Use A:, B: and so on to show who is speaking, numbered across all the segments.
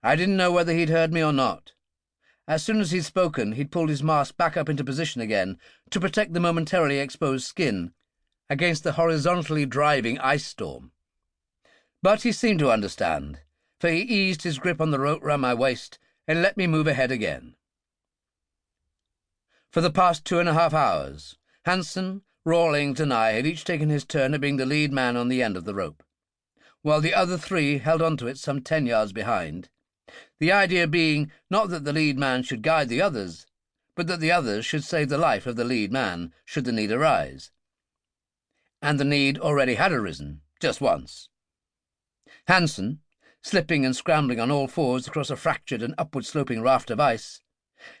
A: I didn't know whether he'd heard me or not. As soon as he'd spoken, he'd pulled his mask back up into position again to protect the momentarily exposed skin against the horizontally driving ice storm. But he seemed to understand, for he eased his grip on the rope round my waist and let me move ahead again. For the past 2.5 hours, Hansen, Rawlings, and I had each taken his turn at being the lead man on the end of the rope, while the other 3 held on to it some 10 yards behind, the idea being not that the lead man should guide the others, but that the others should save the life of the lead man should the need arise. And the need already had arisen, just once. Hansen, slipping and scrambling on all fours across a fractured and upward-sloping raft of ice,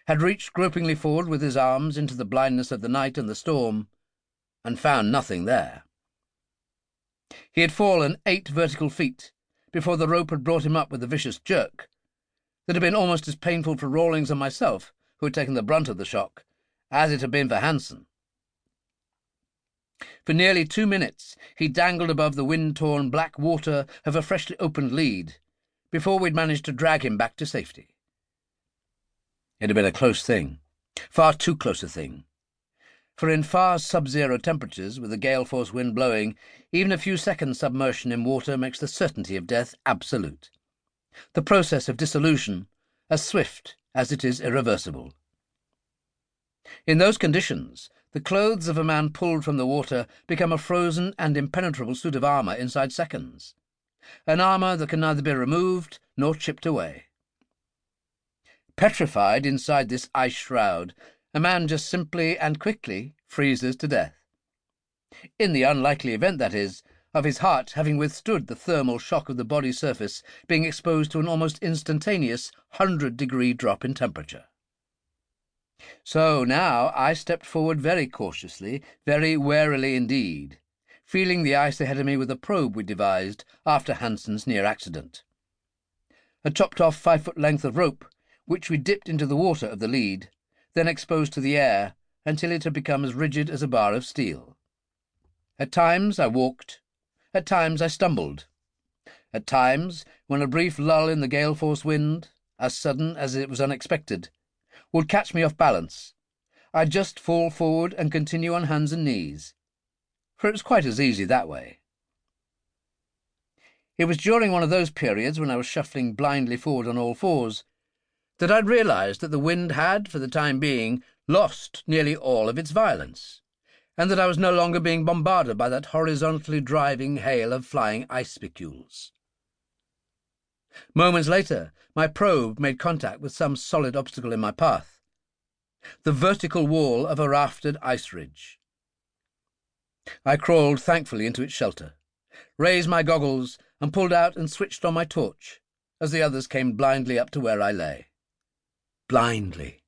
A: had reached gropingly forward with his arms into the blindness of the night and the storm, and found nothing there. He had fallen 8 vertical feet before the rope had brought him up with a vicious jerk that had been almost as painful for Rawlings and myself, who had taken the brunt of the shock, as it had been for Hansen. For nearly 2 minutes he dangled above the wind-torn black water of a freshly opened lead, before we'd managed to drag him back to safety. It had been a close thing, far too close a thing, for in far sub-zero temperatures, with a gale-force wind blowing, even a few seconds' submersion in water makes the certainty of death absolute, the process of dissolution as swift as it is irreversible. In those conditions, the clothes of a man pulled from the water become a frozen and impenetrable suit of armour inside seconds, an armour that can neither be removed nor chipped away. Petrified inside this ice shroud, a man just simply and quickly freezes to death. In the unlikely event, that is, of his heart having withstood the thermal shock of the body surface being exposed to an almost instantaneous 100-degree drop in temperature. So now I stepped forward very cautiously, very warily indeed, feeling the ice ahead of me with a probe we devised after Hansen's near accident. A chopped-off 5-foot length of rope, which we dipped into the water of the lead, then exposed to the air until it had become as rigid as a bar of steel. At times I walked, at times I stumbled. At times, when a brief lull in the gale-force wind, as sudden as it was unexpected, would catch me off balance, I'd just fall forward and continue on hands and knees, for it was quite as easy that way. It was during one of those periods when I was shuffling blindly forward on all fours that I'd realised that the wind had, for the time being, lost nearly all of its violence, and that I was no longer being bombarded by that horizontally driving hail of flying ice spicules. Moments later, my probe made contact with some solid obstacle in my path, the vertical wall of a rafted ice ridge. I crawled thankfully into its shelter, raised my goggles, and pulled out and switched on my torch as the others came blindly up to where I lay. Blindly.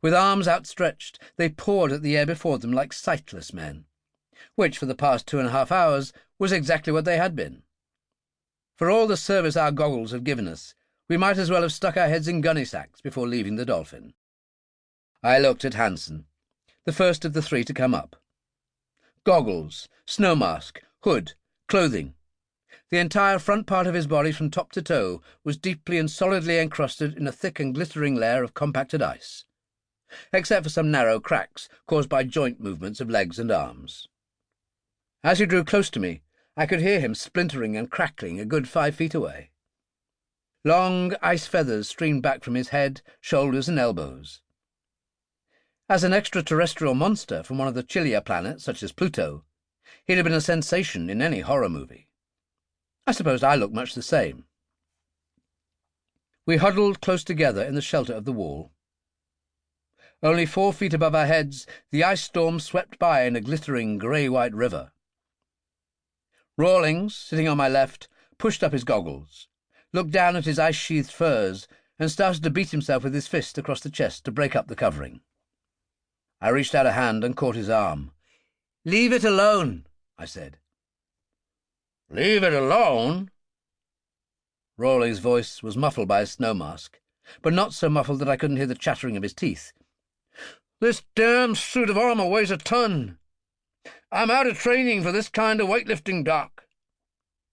A: With arms outstretched, they pawed at the air before them like sightless men, which for the past 2.5 hours was exactly what they had been. For all the service our goggles had given us, we might as well have stuck our heads in gunny sacks before leaving the Dolphin. I looked at Hansen, the first of the 3 to come up. Goggles, snow mask, hood, clothing. The entire front part of his body from top to toe was deeply and solidly encrusted in a thick and glittering layer of compacted ice, except for some narrow cracks caused by joint movements of legs and arms. As he drew close to me, I could hear him splintering and crackling a good 5 feet away. Long ice feathers streamed back from his head, shoulders, and elbows. As an extraterrestrial monster from one of the chillier planets, such as Pluto, he'd have been a sensation in any horror movie. I suppose I looked much the same. We huddled close together in the shelter of the wall. Only 4 feet above our heads, the ice storm swept by in a glittering grey-white river. Rawlings, sitting on my left, pushed up his goggles, looked down at his ice-sheathed furs, and started to beat himself with his fist across the chest to break up the covering. I reached out a hand and caught his arm. "Leave it alone," I said. "Leave it alone?" Rawlings' voice was muffled by his snow mask, but not so muffled that I couldn't hear the chattering of his teeth. "This damn suit of armour weighs a ton. I'm out of training for this kind of weightlifting, Doc.